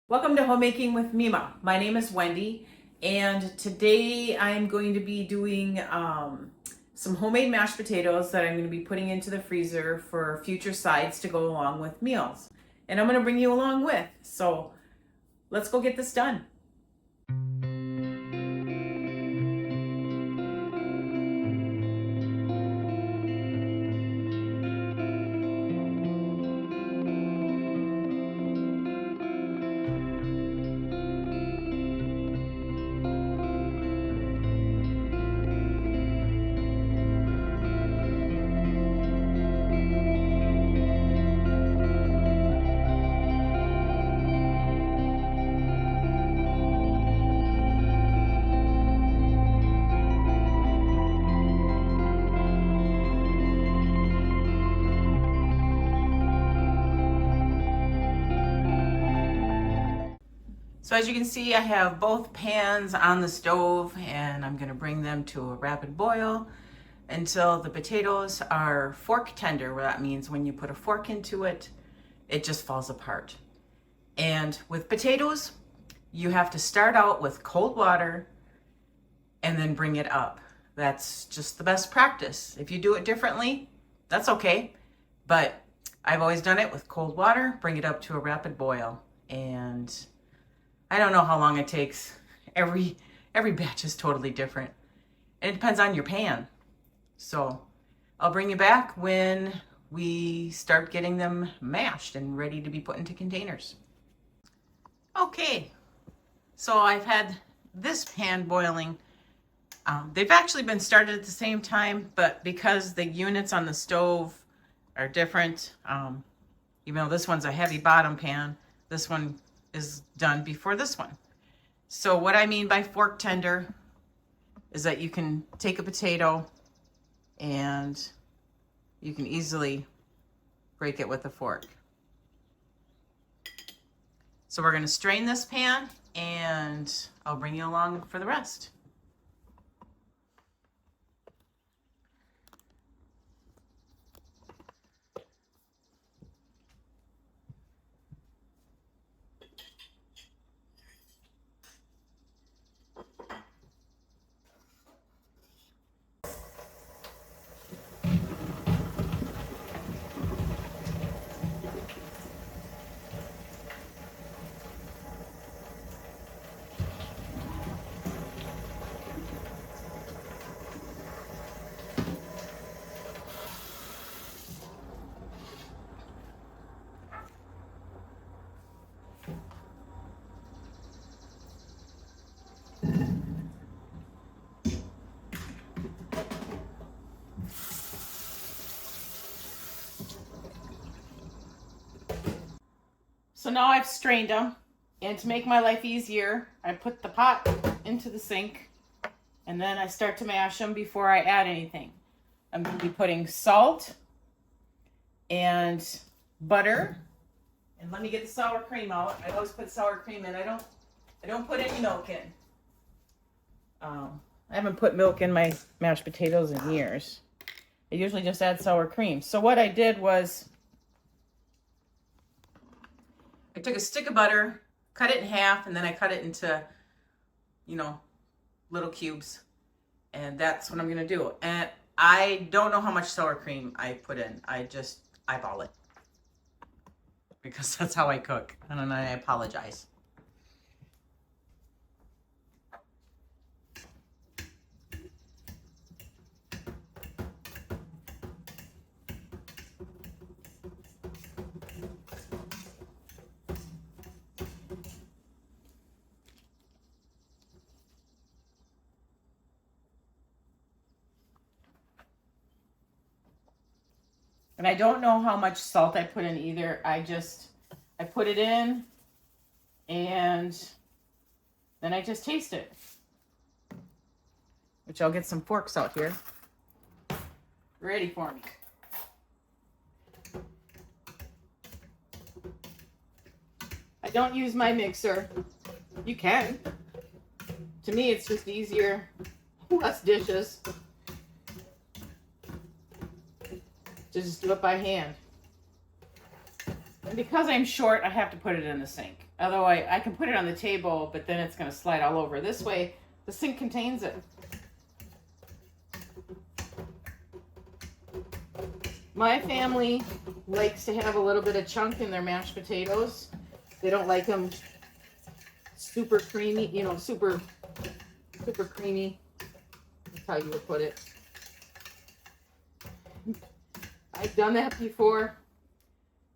Welcome to Homemaking with Mima. My name is Wendy, and today I'm going to be doing some homemade mashed potatoes that I'm going to be putting into the freezer for future sides to go along with meals. And I'm going to bring you along with. So let's go get this done. So as you can see, I have both pans on the stove and I'm going to bring them to a rapid boil until the potatoes are fork tender. Well, that means when you put a fork into it, it just falls apart. And with potatoes, you have to start out with cold water and then bring it up. That's just the best practice. If you do it differently, that's okay. But I've always done it with cold water, bring it up to a rapid boil. And I don't know how long it takes. Every batch is totally different. And it depends on your pan. So I'll bring you back when we start getting them mashed and ready to be put into containers. Okay, so I've had this pan boiling. They've actually been started at the same time, but because the units on the stove are different, even though this one's a heavy bottom pan, this one is done before this one. So what I mean by fork tender is that you can take a potato and you can easily break it with a fork. So we're going to strain this pan and I'll bring you along for the rest. So now I've strained them, and to make my life easier, I put the pot into the sink, and then I start to mash them before I add anything. I'm going to be putting salt and butter, and let me get the sour cream out. I always put sour cream in. I don't put any milk in. I haven't put milk in my mashed potatoes in years. I usually just add sour cream. So what I did was I took a stick of butter, cut it in half, and then I cut it into, little cubes. And that's what I'm going to do. And I don't know how much sour cream I put in. I just eyeball it. Because that's how I cook. And I apologize. And I don't know how much salt I put in either. I put it in and then I just taste it. Which I'll get some forks out here. Ready for me. I don't use my mixer. You can. To me, it's just easier. Less dishes. To just do it by hand. And because I'm short, I have to put it in the sink. Although I can put it on the table, but then it's going to slide all over. This way, the sink contains it. My family likes to have a little bit of chunk in their mashed potatoes. They don't like them super creamy, you know, super creamy. That's how you would put it. I've done that before.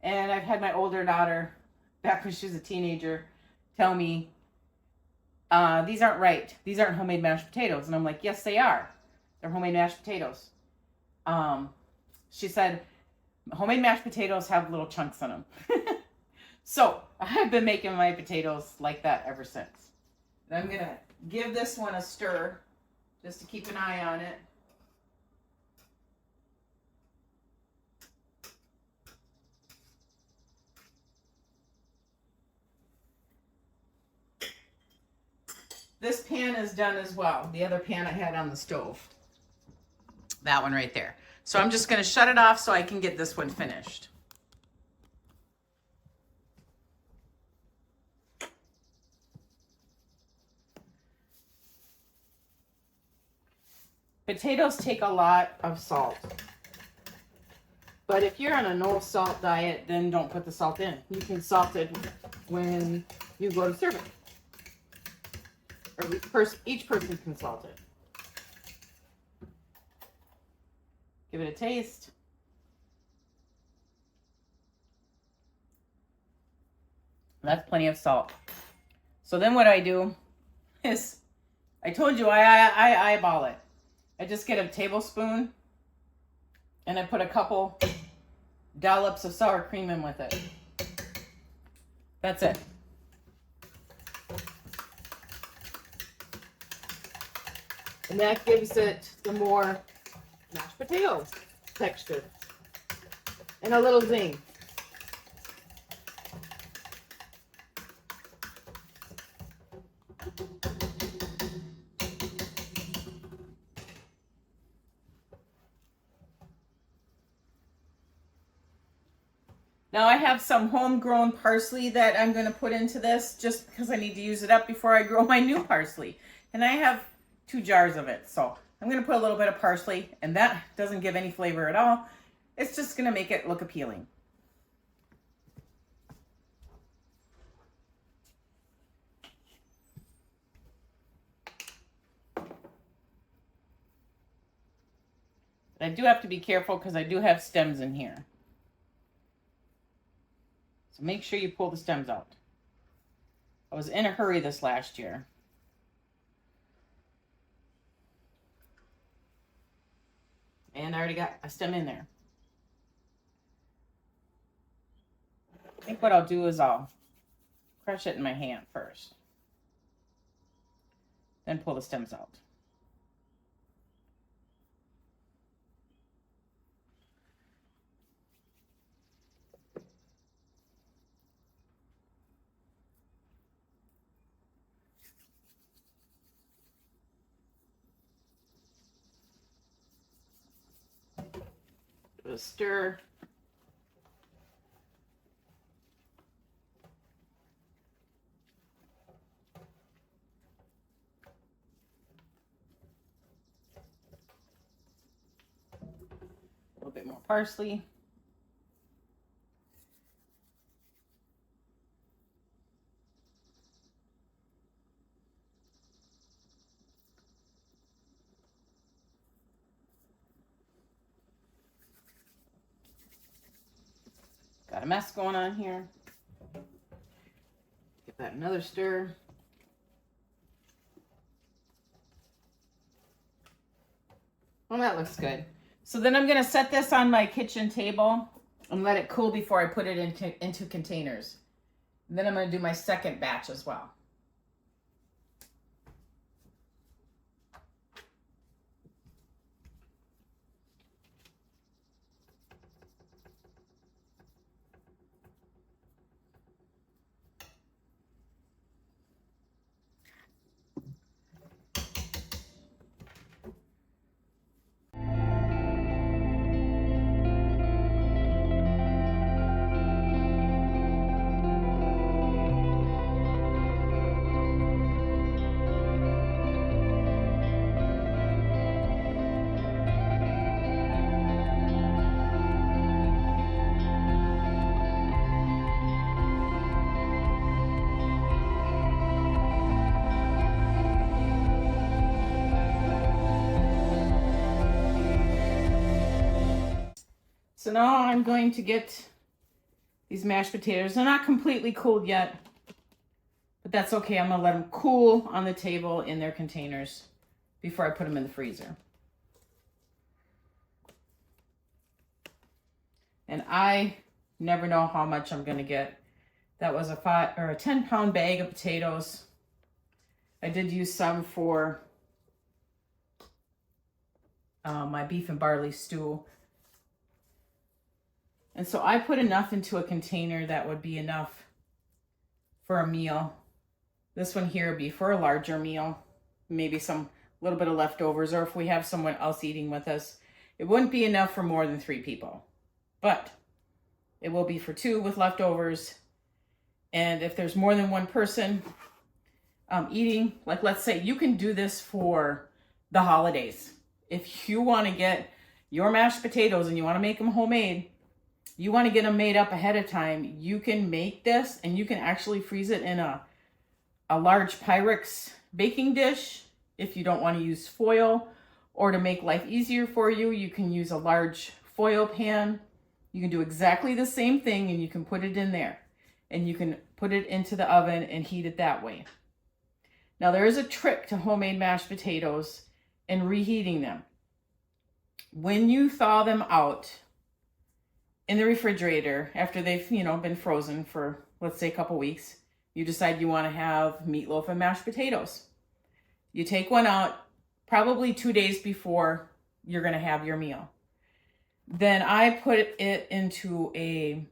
And I've had my older daughter, back when she was a teenager, tell me, these aren't right. These aren't homemade mashed potatoes. And I'm like, yes, they are. They're homemade mashed potatoes. She said, homemade mashed potatoes have little chunks in them. So I've been making my potatoes like that ever since. And I'm going to give this one a stir just to keep an eye on it. This pan is done as well. The other pan I had on the stove. That one right there. So I'm just going to shut it off so I can get this one finished. Potatoes take a lot of salt. But if you're on a no salt diet, then don't put the salt in. You can salt it when you go to serve it. Or each person can salt it. Give it a taste. That's plenty of salt. So then what I do is, I told you I eyeball it. I just get a tablespoon and I put a couple dollops of sour cream in with it. That's it. And that gives it the more mashed potato texture and a little zing. Now I have some homegrown parsley that I'm going to put into this just because I need to use it up before I grow my new parsley. And I have 2 jars of it. So I'm going to put a little bit of parsley, and that doesn't give any flavor at all. It's just going to make it look appealing. I do have to be careful because I do have stems in here. So make sure you pull the stems out. I was in a hurry this last year. And I already got a stem in there. I think what I'll do is I'll crush it in my hand first. Then pull the stems out. Stir. A little bit more parsley. Got a mess going on here. Give that another stir. Well, that looks good. So then I'm going to set this on my kitchen table and let it cool before I put it into containers. And then I'm going to do my second batch as well. So now I'm going to get these mashed potatoes. They're not completely cooled yet, but that's okay. I'm gonna let them cool on the table in their containers before I put them in the freezer. And I never know how much I'm gonna get. That was a 10-pound bag of potatoes. I did use some for my beef and barley stew. And so I put enough into a container that would be enough for a meal. This one here would be for a larger meal, maybe some little bit of leftovers, or if we have someone else eating with us. It wouldn't be enough for more than 3 people, but it will be for 2 with leftovers. And if there's more than one person eating, like let's say you can do this for the holidays. If you want to get your mashed potatoes and you want to make them homemade, you want to get them made up ahead of time, you can make this and you can actually freeze it in a large Pyrex baking dish. If you don't want to use foil, or to make life easier for you, you can use a large foil pan. You can do exactly the same thing and you can put it in there and you can put it into the oven and heat it that way. Now there is a trick to homemade mashed potatoes and reheating them. When you thaw them out in the refrigerator after they've, been frozen for, let's say, a couple weeks, you decide you want to have meatloaf and mashed potatoes. You take one out probably 2 days before you're going to have your meal. Then I put it into a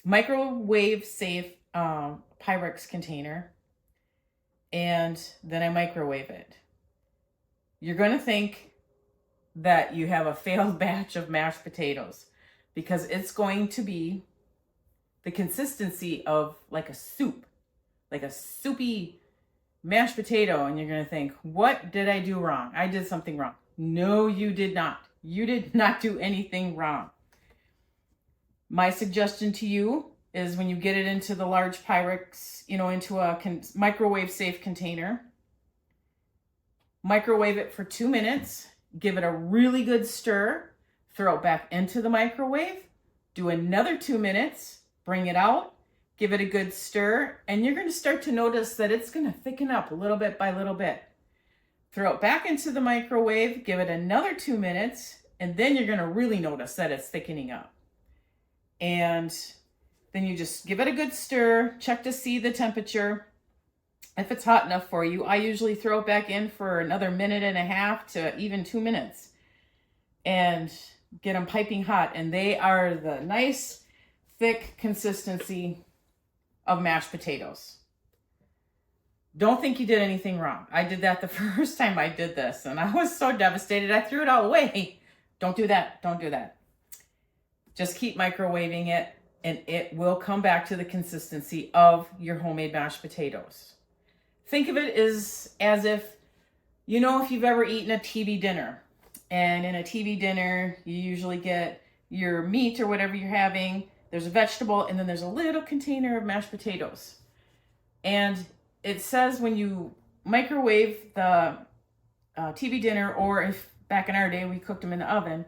microwave safe Pyrex container, and then I microwave it. You're going to think that you have a failed batch of mashed potatoes because it's going to be the consistency of like a soup, like a soupy mashed potato, and you're going to think, what did I do wrong? I did something wrong. No, you did not. You did not do anything wrong. My suggestion to you is when you get it into the large Pyrex, into a microwave safe container, microwave it for 2 minutes, give it a really good stir, throw it back into the microwave, do another 2 minutes, bring it out, give it a good stir, and you're going to start to notice that it's going to thicken up little bit by little bit. Throw it back into the microwave, give it another 2 minutes, and then you're going to really notice that it's thickening up. And then you just give it a good stir, check to see the temperature. If it's hot enough for you, I usually throw it back in for another 1.5 minutes to even 2 minutes and get them piping hot. And they are the nice, thick consistency of mashed potatoes. Don't think you did anything wrong. I did that the first time I did this and I was so devastated. I threw it all away. Don't do that. Don't do that. Just keep microwaving it and it will come back to the consistency of your homemade mashed potatoes. Think of it as if, if you've ever eaten a TV dinner, and in a TV dinner, you usually get your meat or whatever you're having, there's a vegetable, and then there's a little container of mashed potatoes. And it says when you microwave the TV dinner, or if back in our day we cooked them in the oven,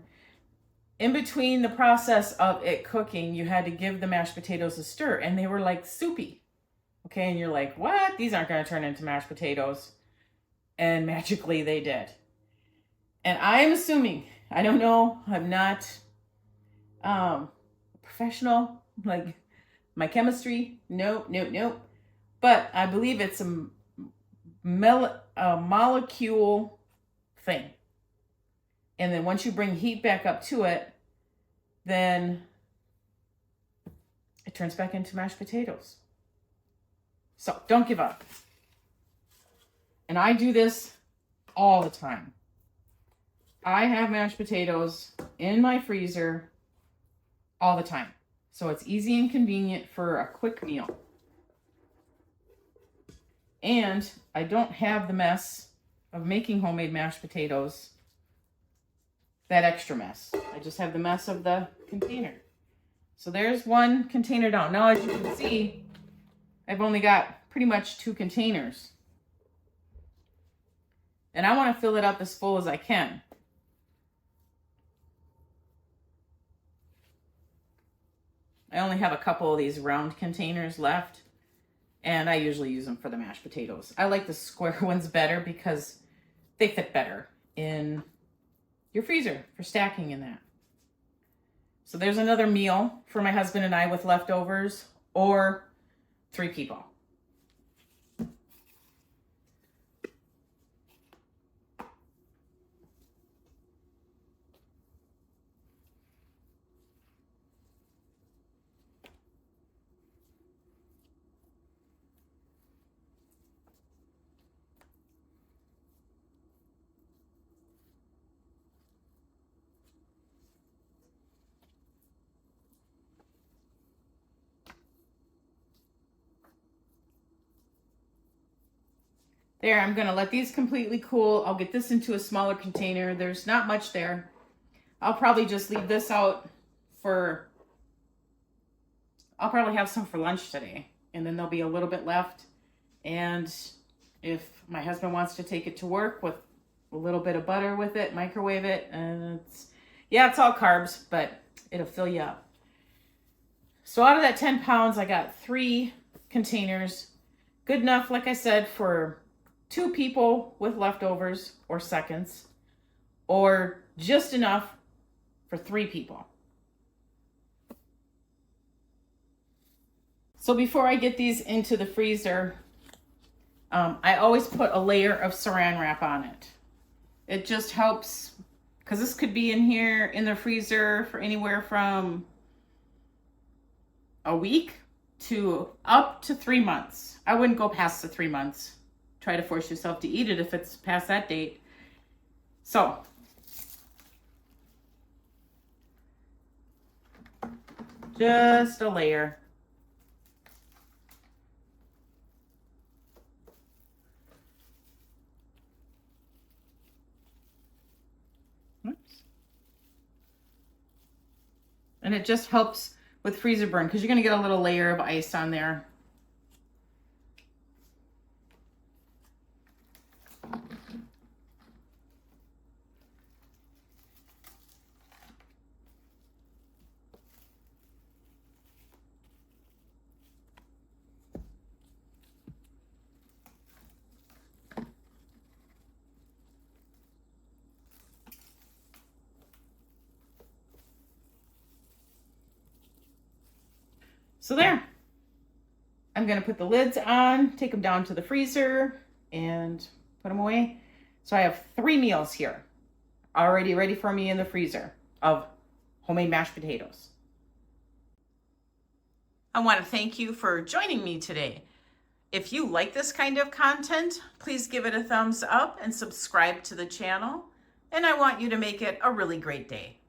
in between the process of it cooking, you had to give the mashed potatoes a stir, and they were like soupy. Okay, and you're like, what? These aren't going to turn into mashed potatoes. And magically they did. And I am assuming, I don't know, I'm not a professional, like my chemistry, nope. But I believe it's a molecule thing. And then once you bring heat back up to it, then it turns back into mashed potatoes. So don't give up. And I do this all the time. I have mashed potatoes in my freezer all the time. So it's easy and convenient for a quick meal. And I don't have the mess of making homemade mashed potatoes, that extra mess. I just have the mess of the container. So there's one container down. Now, as you can see, I've only got pretty much 2 containers. And I want to fill it up as full as I can. I only have a couple of these round containers left, and I usually use them for the mashed potatoes. I like the square ones better because they fit better in your freezer for stacking in that. So there's another meal for my husband and I with leftovers, or 3 people. There, I'm gonna let these completely cool. I'll get this into a smaller container. There's not much there. I'll probably just leave this out for, I'll probably have some for lunch today. And then there'll be a little bit left. And if my husband wants to take it to work with a little bit of butter with it, microwave it, and it's all carbs, but it'll fill you up. So out of that 10 pounds, I got 3 containers. Good enough, like I said, for 2 people with leftovers or seconds, or just enough for 3 people. So before I get these into the freezer, I always put a layer of saran wrap on it. It just helps, because this could be in here in the freezer for anywhere from a week to up to 3 months. I wouldn't go past the 3 months. Try to force yourself to eat it if it's past that date. So, just a layer. Oops. And it just helps with freezer burn because you're going to get a little layer of ice on there. So there, I'm gonna put the lids on, take them down to the freezer and put them away. So I have 3 meals here already ready for me in the freezer of homemade mashed potatoes. I want to thank you for joining me today. If you like this kind of content, please give it a thumbs up and subscribe to the channel. And I want you to make it a really great day.